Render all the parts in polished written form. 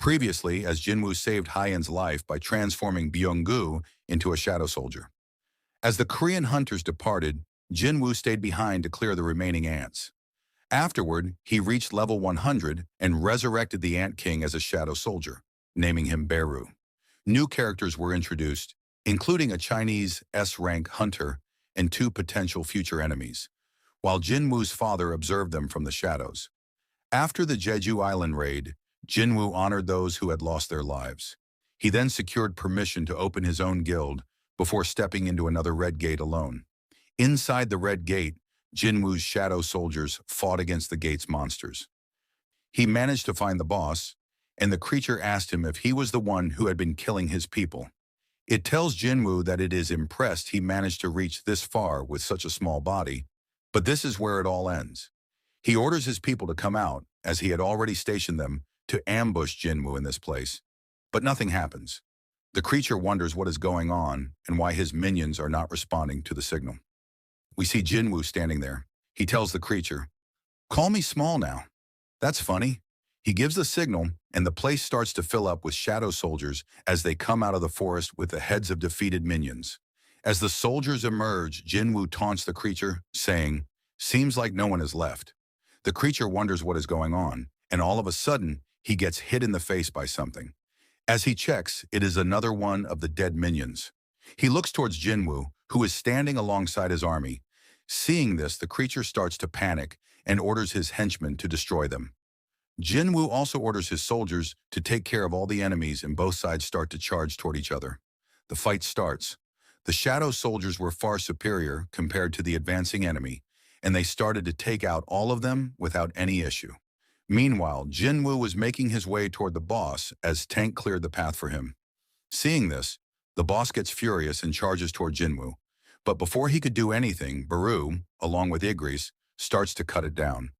Previously, as Jinwoo saved Hyen's life by transforming Byung-gu into a shadow soldier. As the Korean hunters departed, Jinwoo stayed behind to clear the remaining ants. Afterward, he reached level 100 and resurrected the Ant King as a shadow soldier, naming him Beru. New characters were introduced, including a Chinese S-rank hunter and two potential future enemies, while Jinwoo's father observed them from the shadows. After the Jeju Island raid, Jinwoo honored those who had lost their lives. He then secured permission to open his own guild before stepping into another Red Gate alone. Inside the Red Gate, Jinwoo's shadow soldiers fought against the gate's monsters. He managed to find the boss, and the creature asked him if he was the one who had been killing his people. It tells Jinwoo that it is impressed he managed to reach this far with such a small body, but this is where it all ends. He orders his people to come out, as he had already stationed them to ambush Jinwoo in this place. But nothing happens. The creature wonders what is going on and why his minions are not responding to the signal. We see Jinwoo standing there. He tells the creature, "Call me small now." That's funny. He gives the signal, and the place starts to fill up with shadow soldiers as they come out of the forest with the heads of defeated minions. As the soldiers emerge, Jinwoo taunts the creature, saying, "Seems like no one is left." The creature wonders what is going on, and all of a sudden, he gets hit in the face by something. As he checks, it is another one of the dead minions. He looks towards Jinwoo, who is standing alongside his army. Seeing this, the creature starts to panic and orders his henchmen to destroy them. Jinwoo also orders his soldiers to take care of all the enemies, and both sides start to charge toward each other. The fight starts. The shadow soldiers were far superior compared to the advancing enemy, and they started to take out all of them without any issue. Meanwhile, Jinwoo was making his way toward the boss as Tank cleared the path for him. Seeing this, the boss gets furious and charges toward Jinwoo. But before he could do anything, Beru, along with Igris, starts to cut it down.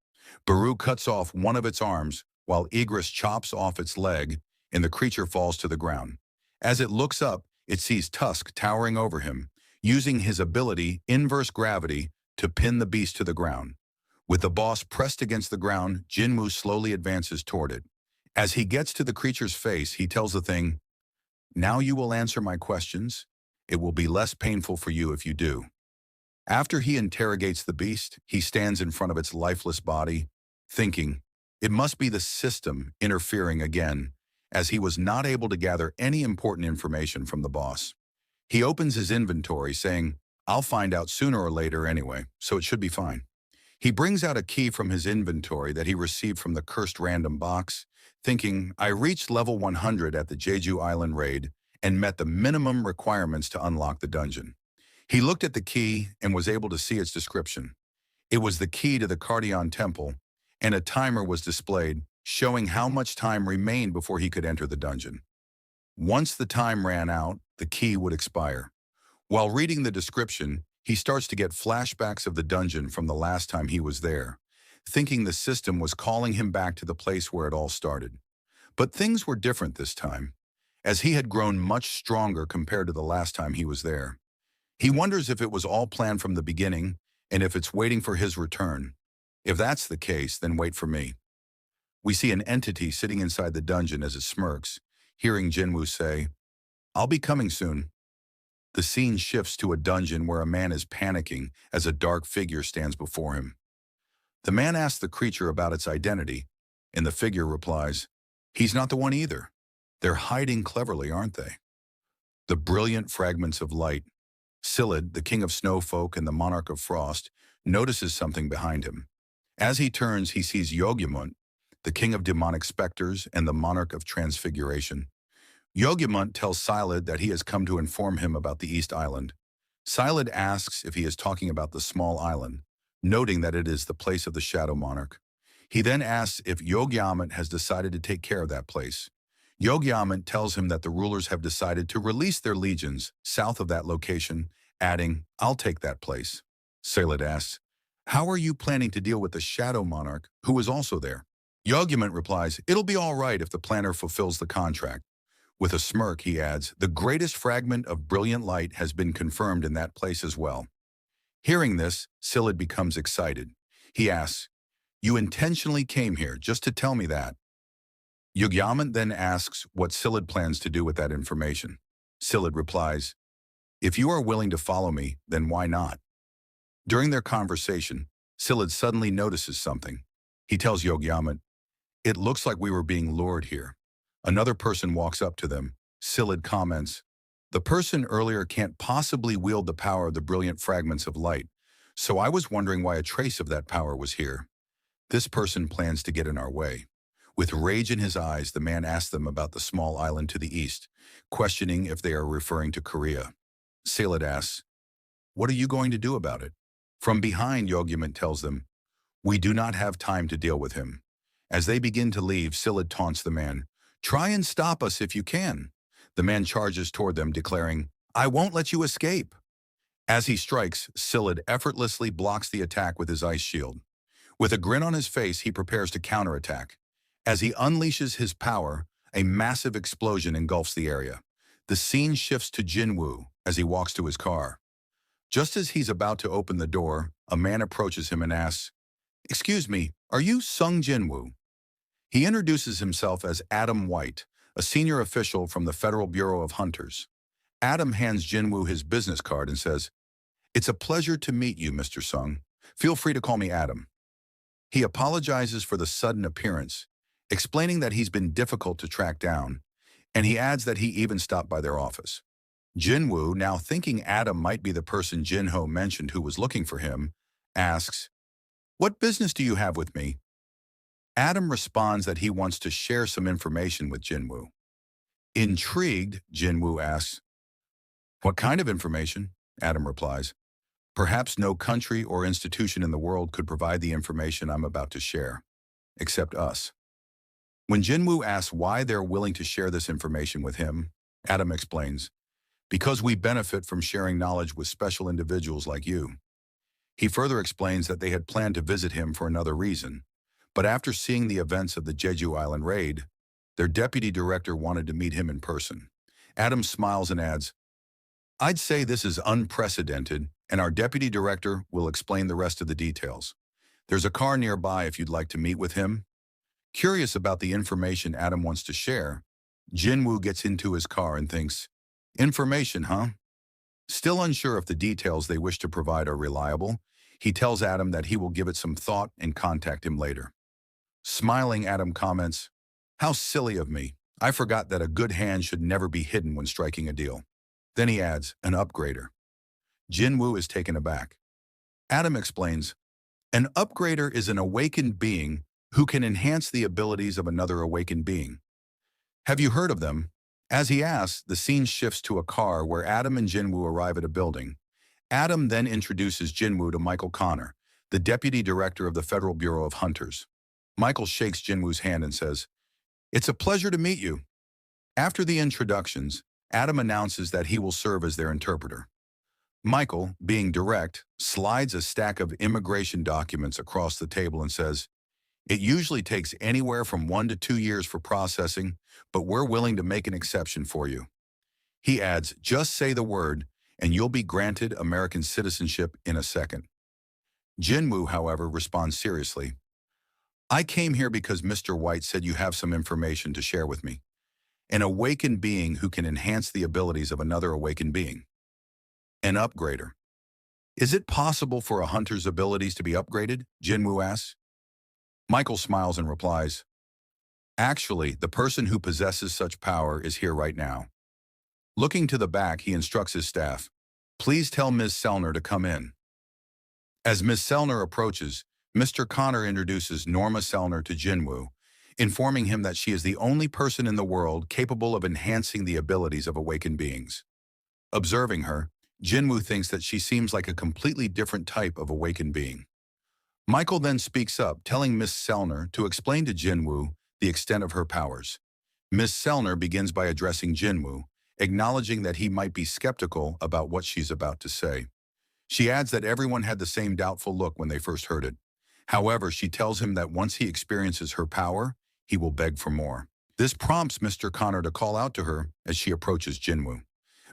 Beru cuts off one of its arms, while Igris chops off its leg, and the creature falls to the ground. As it looks up, it sees Tusk towering over him, using his ability, inverse gravity, to pin the beast to the ground. With the boss pressed against the ground, Jinwoo slowly advances toward it. As he gets to the creature's face, he tells the thing, "Now you will answer my questions. It will be less painful for you if you do." After he interrogates the beast, he stands in front of its lifeless body, thinking, it must be the system interfering again, as he was not able to gather any important information from the boss. He opens his inventory, saying, "I'll find out sooner or later anyway, so it should be fine." He brings out a key from his inventory that he received from the cursed random box, thinking, I reached level 100 at the Jeju Island raid and met the minimum requirements to unlock the dungeon. He looked at the key and was able to see its description. It was the key to the Cardion Temple, and a timer was displayed, showing how much time remained before he could enter the dungeon. Once the time ran out, the key would expire. While reading the description, he starts to get flashbacks of the dungeon from the last time he was there, thinking the system was calling him back to the place where it all started. But things were different this time, as he had grown much stronger compared to the last time he was there. He wonders if it was all planned from the beginning, and if it's waiting for his return. If that's the case, then wait for me. We see an entity sitting inside the dungeon as it smirks, hearing Jinwoo say, "I'll be coming soon." The scene shifts to a dungeon where a man is panicking as a dark figure stands before him. The man asks the creature about its identity, and the figure replies, "He's not the one either. They're hiding cleverly, aren't they?" The brilliant fragments of light. Silid, the king of snowfolk and the monarch of frost, notices something behind him. As he turns, he sees Yogyamunt, the king of demonic specters and the monarch of transfiguration. Yogyamunt tells Silid that he has come to inform him about the East Island. Silid asks if he is talking about the small island, noting that it is the place of the Shadow Monarch. He then asks if Yogyamunt has decided to take care of that place. Yogyamunt tells him that the rulers have decided to release their legions south of that location, adding, "I'll take that place." Silid asks, "How are you planning to deal with the Shadow Monarch, who is also there?" Yogyamunt replies, "It'll be all right if the planner fulfills the contract." With a smirk, he adds, "The greatest fragment of brilliant light has been confirmed in that place as well." Hearing this, Silid becomes excited. He asks, "You intentionally came here just to tell me that?" Yugyaman then asks what Silid plans to do with that information. Silid replies, "If you are willing to follow me, then why not?" During their conversation, Silid suddenly notices something. He tells Yogyaman, "It looks like we were being lured here." Another person walks up to them. Silid comments, "The person earlier can't possibly wield the power of the brilliant fragments of light, so I was wondering why a trace of that power was here. This person plans to get in our way." With rage in his eyes, the man asks them about the small island to the east, questioning if they are referring to Korea. Silid asks, "What are you going to do about it?" From behind, Yogyaman tells them, "We do not have time to deal with him." As they begin to leave, Silid taunts the man, "Try and stop us if you can." The man charges toward them, declaring, "I won't let you escape." As he strikes, Silid effortlessly blocks the attack with his ice shield. With a grin on his face, he prepares to counterattack. As he unleashes his power, a massive explosion engulfs the area. The scene shifts to Jinwoo as he walks to his car. Just as he's about to open the door, a man approaches him and asks, "Excuse me, are you Sung Jinwoo?" He introduces himself as Adam White, a senior official from the Federal Bureau of Hunters. Adam hands Jinwoo his business card and says, "It's a pleasure to meet you, Mr. Sung. Feel free to call me Adam." He apologizes for the sudden appearance, explaining that he's been difficult to track down, and he adds that he even stopped by their office. Jinwoo, now thinking Adam might be the person Jinho mentioned who was looking for him, asks, "What business do you have with me?" Adam responds that he wants to share some information with Jinwoo. Intrigued, Jinwoo asks, "What kind of information?" Adam replies, "Perhaps no country or institution in the world could provide the information I'm about to share, except us." When Jinwoo asks why they're willing to share this information with him, Adam explains, "Because we benefit from sharing knowledge with special individuals like you." He further explains that they had planned to visit him for another reason, but after seeing the events of the Jeju Island raid, their deputy director wanted to meet him in person. Adam smiles and adds, "I'd say this is unprecedented, and our deputy director will explain the rest of the details. There's a car nearby if you'd like to meet with him." Curious about the information Adam wants to share, Jinwoo gets into his car and thinks, "Information, huh?" Still unsure if the details they wish to provide are reliable, he tells Adam that he will give it some thought and contact him later. Smiling, Adam comments, "How silly of me. I forgot that a good hand should never be hidden when striking a deal." Then he adds, "An upgrader." Jinwoo is taken aback. Adam explains, "An upgrader is an awakened being who can enhance the abilities of another awakened being. Have you heard of them?" As he asks, the scene shifts to a car where Adam and Jinwoo arrive at a building. Adam then introduces Jinwoo to Michael Connor, the deputy director of the Federal Bureau of Hunters. Michael shakes Jinwoo's hand and says, "It's a pleasure to meet you." After the introductions, Adam announces that he will serve as their interpreter. Michael, being direct, slides a stack of immigration documents across the table and says, "It usually takes anywhere from 1 to 2 years for processing, but we're willing to make an exception for you." He adds, "Just say the word, and you'll be granted American citizenship in a second." Jinwoo, however, responds seriously, "I came here because Mr. White said you have some information to share with me. An awakened being who can enhance the abilities of another awakened being. An upgrader. Is it possible for a hunter's abilities to be upgraded?" Jinwoo asks. Michael smiles and replies, "Actually, the person who possesses such power is here right now." Looking to the back, he instructs his staff, "Please tell Ms. Sellner to come in." As Ms. Sellner approaches, Mr. Connor introduces Norma Sellner to Jinwoo, informing him that she is the only person in the world capable of enhancing the abilities of awakened beings. Observing her, Jinwoo thinks that she seems like a completely different type of awakened being. Michael then speaks up, telling Miss Sellner to explain to Jinwoo the extent of her powers. Miss Sellner begins by addressing Jinwoo, acknowledging that he might be skeptical about what she's about to say. She adds that everyone had the same doubtful look when they first heard it. However, she tells him that once he experiences her power, he will beg for more. This prompts Mr. Connor to call out to her as she approaches Jinwoo.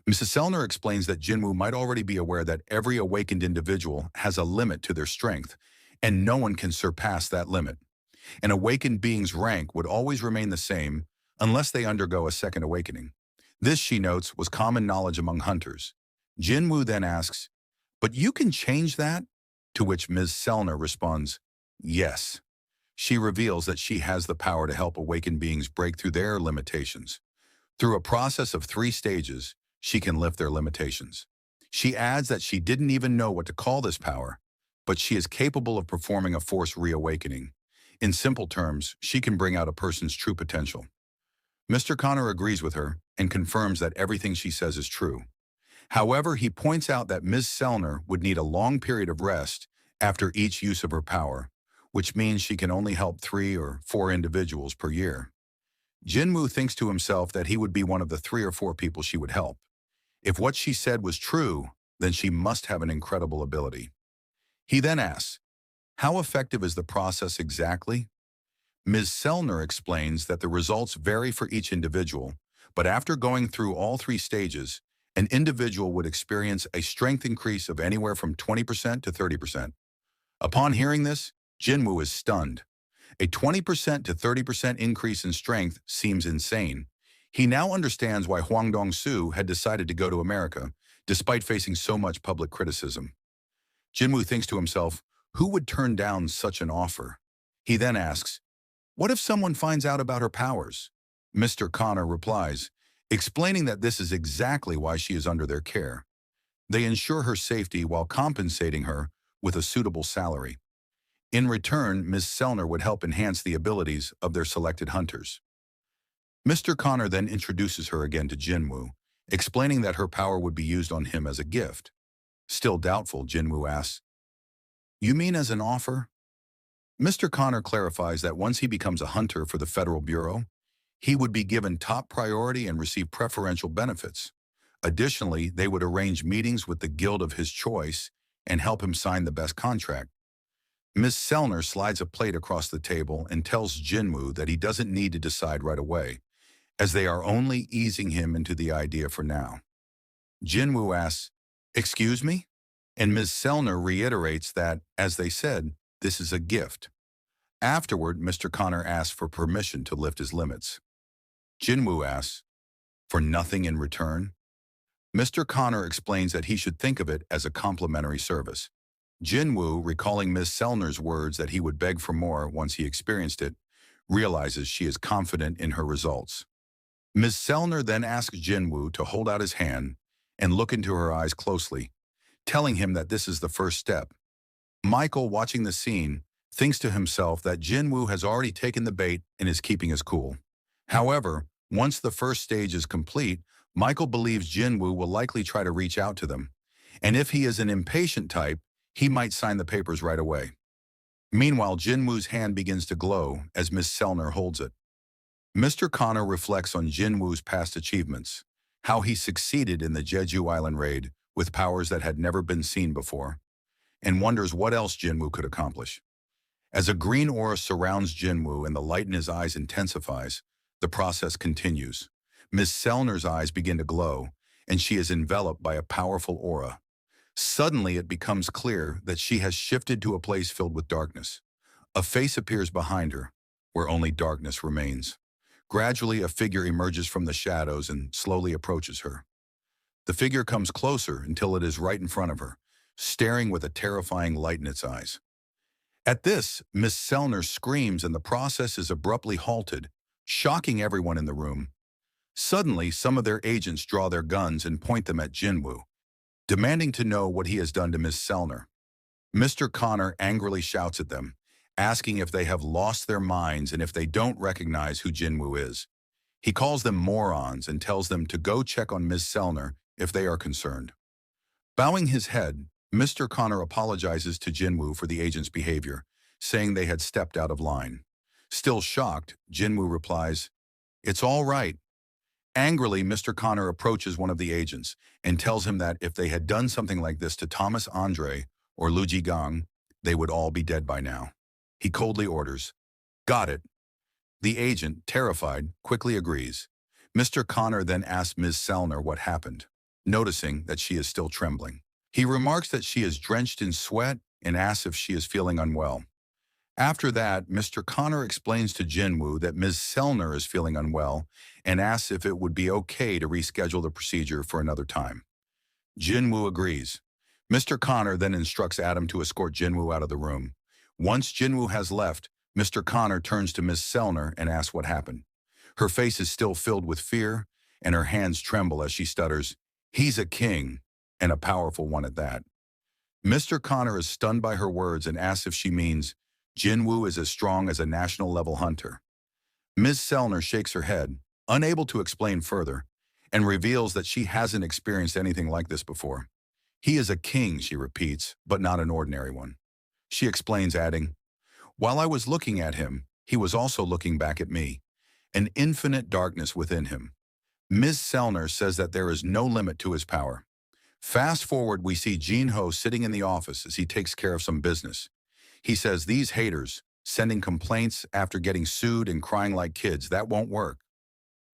Mrs. Sellner explains that Jinwoo might already be aware that every awakened individual has a limit to their strength, and no one can surpass that limit. An awakened being's rank would always remain the same unless they undergo a second awakening. This, she notes, was common knowledge among hunters. Jinwoo then asks, "But you can change that?" To which Ms. Selner responds, "Yes." She reveals that she has the power to help awakened beings break through their limitations. Through a process of 3 stages, she can lift their limitations. She adds that she didn't even know what to call this power, but she is capable of performing a forced reawakening. In simple terms, she can bring out a person's true potential. Mr. Connor agrees with her and confirms that everything she says is true. However, he points out that Ms. Selner would need a long period of rest after each use of her power, which means she can only help 3 or 4 individuals per year. Jinwoo thinks to himself that he would be one of the 3 or 4 people she would help. If what she said was true, then she must have an incredible ability. He then asks, "How effective is the process exactly?" Ms. Selner explains that the results vary for each individual, but after going through all 3 stages, an individual would experience a strength increase of anywhere from 20% to 30%. Upon hearing this, Jinwoo is stunned. A 20% to 30% increase in strength seems insane. He now understands why Hwang Dong-soo had decided to go to America, despite facing so much public criticism. Jinwoo thinks to himself, who would turn down such an offer? He then asks, what if someone finds out about her powers? Mr. Connor replies, explaining that this is exactly why she is under their care. They ensure her safety while compensating her with a suitable salary. In return, Ms. Selner would help enhance the abilities of their selected hunters. Mr. Connor then introduces her again to Jinwoo, explaining that her power would be used on him as a gift. Still doubtful, Jinwoo asks, "You mean as an offer?" Mr. Connor clarifies that once he becomes a hunter for the Federal Bureau, he would be given top priority and receive preferential benefits. Additionally, they would arrange meetings with the guild of his choice and help him sign the best contract. Ms. Selner slides a plate across the table and tells Jinwoo that he doesn't need to decide right away, as they are only easing him into the idea for now. Jinwoo asks, "Excuse me?" And Ms. Selner reiterates that, as they said, this is a gift. Afterward, Mr. Connor asks for permission to lift his limits. Jinwoo asks, "For nothing in return?" Mr. Connor explains that he should think of it as a complimentary service. Jinwoo, recalling Ms. Selner's words that he would beg for more once he experienced it, realizes she is confident in her results. Ms. Selner then asks Jinwoo to hold out his hand and look into her eyes closely, telling him that this is the first step. Michael, watching the scene, thinks to himself that Jinwoo has already taken the bait and is keeping his cool. However, once the first stage is complete, Michael believes Jinwoo will likely try to reach out to them, and if he is an impatient type, he might sign the papers right away. Meanwhile, Jinwoo's hand begins to glow as Miss Selner holds it. Mr. Connor reflects on Jinwoo's past achievements, how he succeeded in the Jeju Island raid with powers that had never been seen before, and wonders what else Jinwoo could accomplish. As a green aura surrounds Jinwoo and the light in his eyes intensifies, the process continues. Miss Selner's eyes begin to glow, and she is enveloped by a powerful aura. Suddenly, it becomes clear that she has shifted to a place filled with darkness. A face appears behind her, where only darkness remains. Gradually, a figure emerges from the shadows and slowly approaches her. The figure comes closer until it is right in front of her, staring with a terrifying light in its eyes. At this, Miss Selner screams and the process is abruptly halted, shocking everyone in the room. Suddenly, some of their agents draw their guns and point them at Jinwoo, demanding to know what he has done to Miss Selner. Mr. Connor angrily shouts at them, asking if they have lost their minds and if they don't recognize who Jinwoo is. He calls them morons and tells them to go check on Miss Selner if they are concerned. Bowing his head, Mr. Connor apologizes to Jinwoo for the agent's behavior, saying they had stepped out of line. Still shocked, Jinwoo replies, "It's all right." Angrily, Mr. Connor approaches one of the agents and tells him that if they had done something like this to Thomas Andre or Lu Jigang, they would all be dead by now. He coldly orders, "Got it." The agent, terrified, quickly agrees. Mr. Connor then asks Ms. Selner what happened, noticing that she is still trembling. He remarks that she is drenched in sweat and asks if she is feeling unwell. After that, Mr. Connor explains to Jinwoo that Ms. Selner is feeling unwell and asks if it would be okay to reschedule the procedure for another time. Jinwoo agrees. Mr. Connor then instructs Adam to escort Jinwoo out of the room. Once Jinwoo has left, Mr. Connor turns to Ms. Selner and asks what happened. Her face is still filled with fear, and her hands tremble as she stutters, "He's a king, and a powerful one at that." Mr. Connor is stunned by her words and asks if she means Jinwoo is as strong as a national-level hunter. Ms. Selner shakes her head, unable to explain further, and reveals that she hasn't experienced anything like this before. "He is a king," she repeats, "but not an ordinary one." She explains, adding, "While I was looking at him, he was also looking back at me, an infinite darkness within him." Ms. Selner says that there is no limit to his power. Fast forward, we see Jin-ho sitting in the office as he takes care of some business. He says, "These haters, sending complaints after getting sued and crying like kids, that won't work."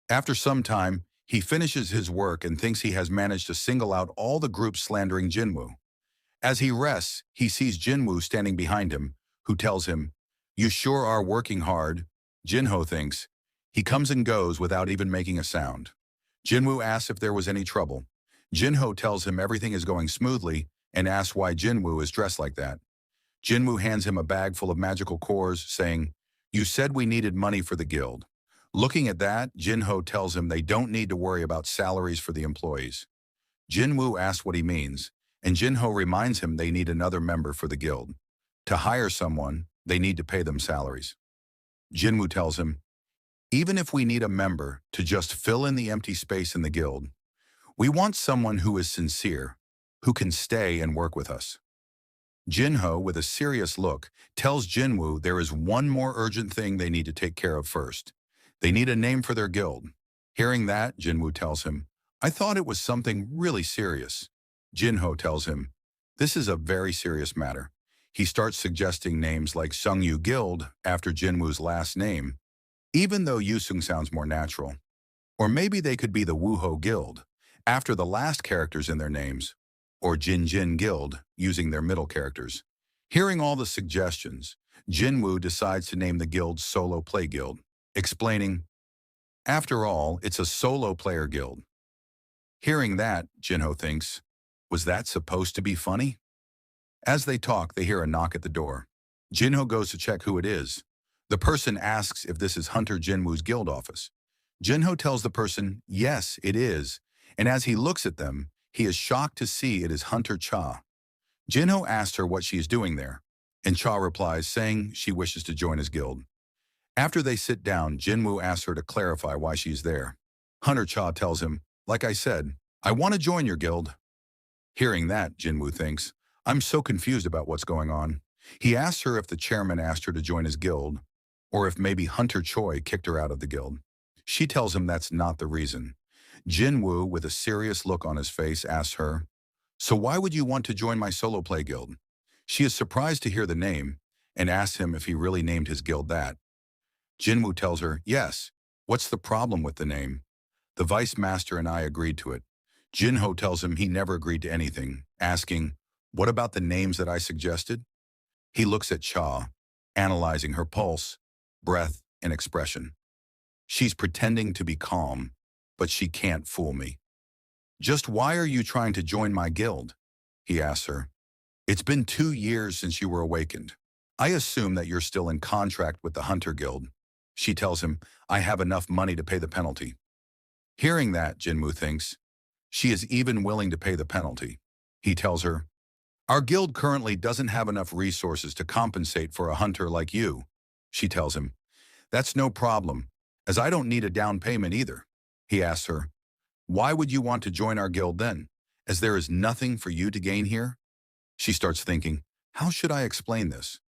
After some time, he finishes his work and thinks he has managed to single out all the groups slandering Jinwoo. As he rests, he sees Jinwoo standing behind him, who tells him, "You sure are working hard." Jinho thinks. He comes and goes without even making a sound. Jinwoo asks if there was any trouble. Jinho tells him everything is going smoothly and asks why Jinwoo is dressed like that. Jinwoo hands him a bag full of magical cores, saying, "You said we needed money for the guild." Looking at that, Jinho tells him they don't need to worry about salaries for the employees. Jinwoo asks what he means, and Jinho reminds him they need another member for the guild. To hire someone, they need to pay them salaries. Jinwoo tells him, "Even if we need a member to just fill in the empty space in the guild, we want someone who is sincere, who can stay and work with us." Jinho, with a serious look, tells Jinwoo there is one more urgent thing they need to take care of first. They need a name for their guild. Hearing that, Jinwoo tells him, "I thought it was something really serious." Jinho tells him, "This is a very serious matter." He starts suggesting names like Sungyu Guild after Jinwoo's last name, even though Yusung sounds more natural. Or maybe they could be the Wuho Guild, after the last characters in their names, or Jin Jin Guild, using their middle characters. Hearing all the suggestions, Jinwoo decides to name the guild Solo Play Guild, explaining, "After all, it's a solo player guild." Hearing that, Jinho thinks, was that supposed to be funny? As they talk, they hear a knock at the door. Jinho goes to check who it is. The person asks if this is Hunter Jinwoo's guild office. Jinho tells the person, yes, it is, and as he looks at them, he is shocked to see it is Hunter Cha. Jinho asks her what she is doing there, and Cha replies, saying she wishes to join his guild. After they sit down, Jinwoo asks her to clarify why she's there. Hunter Cha tells him, "Like I said, I want to join your guild." Hearing that, Jinwoo thinks, "I'm so confused about what's going on." He asks her if the chairman asked her to join his guild, or if maybe Hunter Choi kicked her out of the guild. She tells him that's not the reason. Jinwoo, with a serious look on his face, asks her, "So why would you want to join my solo play guild?" She is surprised to hear the name and asks him if he really named his guild that. Jinwoo tells her, "Yes. What's the problem with the name? The vice master and I agreed to it." Jinho tells him he never agreed to anything, asking, "What about the names that I suggested?" He looks at Cha, analyzing her pulse, breath, and expression. She's pretending to be calm, but she can't fool me. "Just why are you trying to join my guild?" he asks her. "It's been 2 years since you were awakened. I assume that you're still in contract with the Hunter Guild." She tells him, "I have enough money to pay the penalty." Hearing that, Jinwoo thinks, she is even willing to pay the penalty. He tells her, "Our guild currently doesn't have enough resources to compensate for a hunter like you." She tells him, "That's no problem, as I don't need a down payment either." He asks her, "Why would you want to join our guild then, as there is nothing for you to gain here?" She starts thinking, how should I explain this?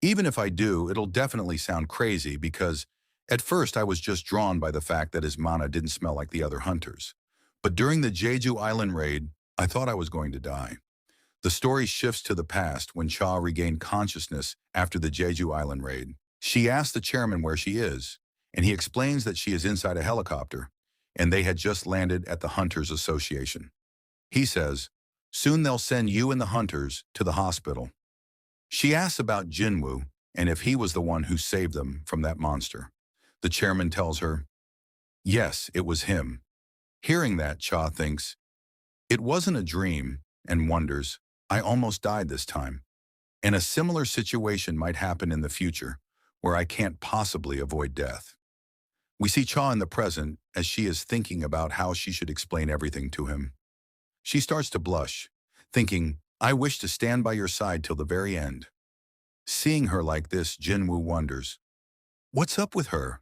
Even if I do, it'll definitely sound crazy because at first I was just drawn by the fact that his mana didn't smell like the other hunters. But during the Jeju Island raid, I thought I was going to die. The story shifts to the past when Cha regained consciousness after the Jeju Island raid. She asks the chairman where she is, and he explains that she is inside a helicopter, and they had just landed at the Hunters Association. He says, "Soon they'll send you and the Hunters to the hospital." She asks about Jinwoo, and if he was the one who saved them from that monster. The chairman tells her, yes, it was him. Hearing that, Cha thinks, it wasn't a dream, and wonders, I almost died this time. And a similar situation might happen in the future, where I can't possibly avoid death. We see Cha in the present as she is thinking about how she should explain everything to him. She starts to blush, thinking, I wish to stand by your side till the very end. Seeing her like this, Jinwoo wonders, what's up with her?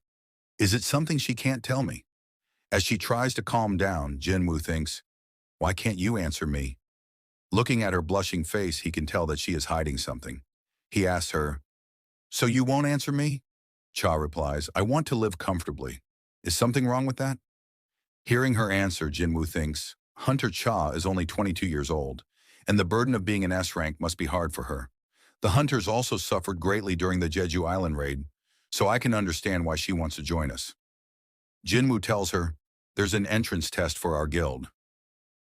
Is it something she can't tell me? As she tries to calm down, Jinwoo thinks, why can't you answer me? Looking at her blushing face, he can tell that she is hiding something. He asks her, so you won't answer me? Cha replies, I want to live comfortably. Is something wrong with that? Hearing her answer, Jinwoo thinks, Hunter Cha is only 22 years old, and the burden of being an S rank must be hard for her. The hunters also suffered greatly during the Jeju Island raid, so I can understand why she wants to join us. Jinwoo tells her, there's an entrance test for our guild.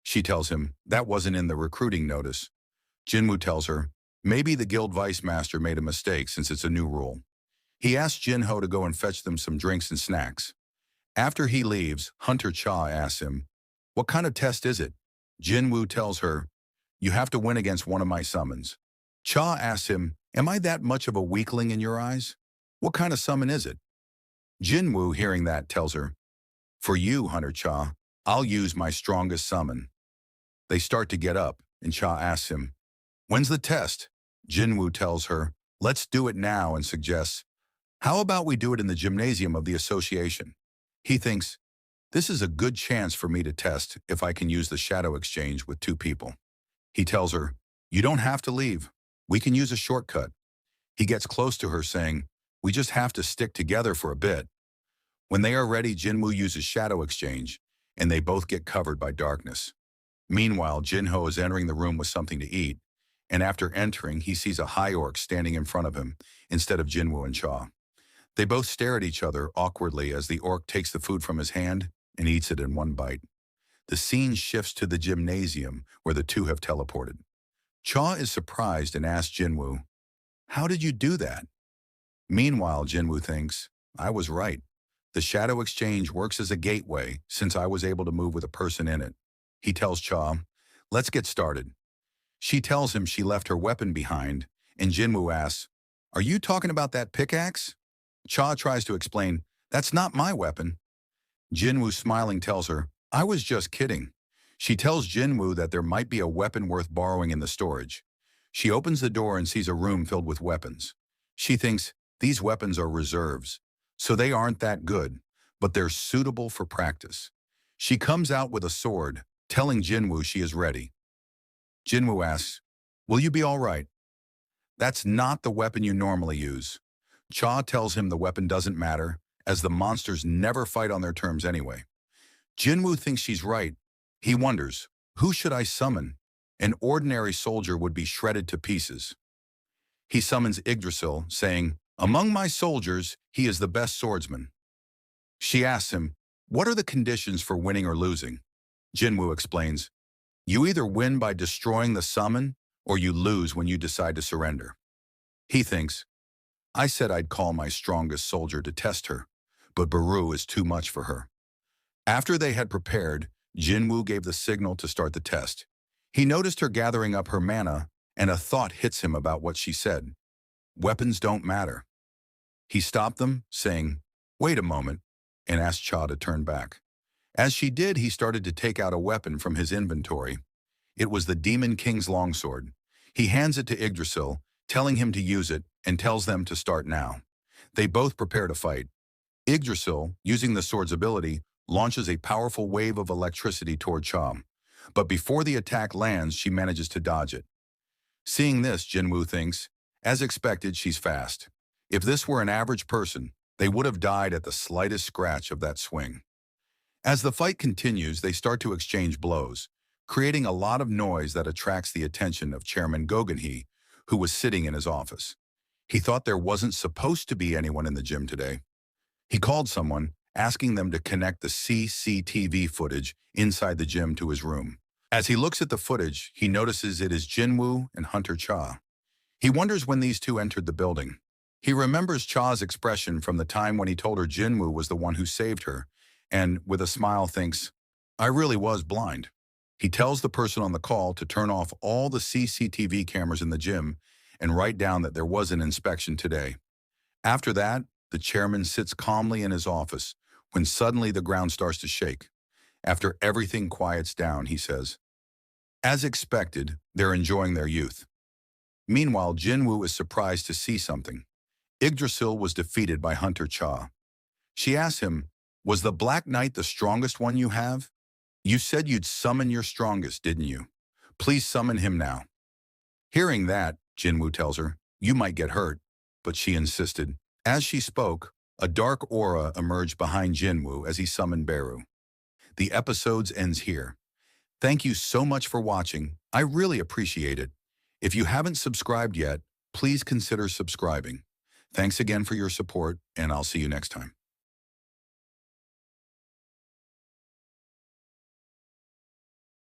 She tells him, that wasn't in the recruiting notice. Jinwoo tells her, maybe the guild vice master made a mistake since it's a new rule. He asks Jinho to go and fetch them some drinks and snacks. After he leaves, Hunter Cha asks him, what kind of test is it? Jinwoo tells her, you have to win against one of my summons. Cha asks him, am I that much of a weakling in your eyes? What kind of summon is it? Jinwoo, hearing that, tells her, for you, Hunter Cha, I'll use my strongest summon. They start to get up, and Cha asks him, when's the test? Jinwoo tells her, let's do it now, and suggests, how about we do it in the gymnasium of the association? He thinks, this is a good chance for me to test if I can use the shadow exchange with two people. He tells her, you don't have to leave. We can use a shortcut. He gets close to her saying, we just have to stick together for a bit. When they are ready, Jinwoo uses shadow exchange, and they both get covered by darkness. Meanwhile, Jinho is entering the room with something to eat, and after entering, he sees a high orc standing in front of him instead of Jinwoo and Cha. They both stare at each other awkwardly as the orc takes the food from his hand and eats it in one bite. The scene shifts to the gymnasium where the two have teleported. Cha is surprised and asks Jinwoo, how did you do that? Meanwhile, Jinwoo thinks, I was right. The shadow exchange works as a gateway since I was able to move with a person in it. He tells Cha, let's get started. She tells him she left her weapon behind, and Jinwoo asks, are you talking about that pickaxe? Cha tries to explain, that's not my weapon. Jinwoo, smiling, tells her, I was just kidding. She tells Jinwoo that there might be a weapon worth borrowing in the storage. She opens the door and sees a room filled with weapons. She thinks, these weapons are reserves, so they aren't that good, but they're suitable for practice. She comes out with a sword, telling Jinwoo she is ready. Jinwoo asks, will you be all right? That's not the weapon you normally use. Cha tells him the weapon doesn't matter, as the monsters never fight on their terms anyway. Jinwoo thinks she's right. He wonders, who should I summon? An ordinary soldier would be shredded to pieces. He summons Yggdrasil, saying, among my soldiers, he is the best swordsman. She asks him, what are the conditions for winning or losing? Jinwoo explains, you either win by destroying the summon, or you lose when you decide to surrender. He thinks, I said I'd call my strongest soldier to test her, but Baru is too much for her. After they had prepared, Jinwoo gave the signal to start the test. He noticed her gathering up her mana, and a thought hits him about what she said. Weapons don't matter. He stopped them, saying, wait a moment, and asked Cha to turn back. As she did, he started to take out a weapon from his inventory. It was the Demon King's longsword. He hands it to Yggdrasil, telling him to use it, and tells them to start now. They both prepare to fight. Yggdrasil, using the sword's ability, launches a powerful wave of electricity toward Cha. But before the attack lands, she manages to dodge it. Seeing this, Jinwoo thinks, as expected, she's fast. If this were an average person, they would have died at the slightest scratch of that swing. As the fight continues, they start to exchange blows, creating a lot of noise that attracts the attention of Chairman Gogenhee, who was sitting in his office. He thought there wasn't supposed to be anyone in the gym today. He called someone, asking them to connect the CCTV footage inside the gym to his room. As he looks at the footage, he notices it is Jinwoo and Hunter Cha. He wonders when these two entered the building. He remembers Cha's expression from the time when he told her Jinwoo was the one who saved her, and with a smile thinks, I really was blind. He tells the person on the call to turn off all the CCTV cameras in the gym and write down that there was an inspection today. After that, the chairman sits calmly in his office when suddenly the ground starts to shake. After everything quiets down, he says, as expected, they're enjoying their youth. Meanwhile, Jinwoo is surprised to see something. Yggdrasil was defeated by Hunter Cha. She asks him, was the Black Knight the strongest one you have? You said you'd summon your strongest, didn't you? Please summon him now. Hearing that, Jinwoo tells her, you might get hurt, but she insisted. As she spoke, a dark aura emerged behind Jinwoo as he summoned Beru. The episode ends here. Thank you so much for watching. I really appreciate it. If you haven't subscribed yet, please consider subscribing. Thanks again for your support, and I'll see you next time.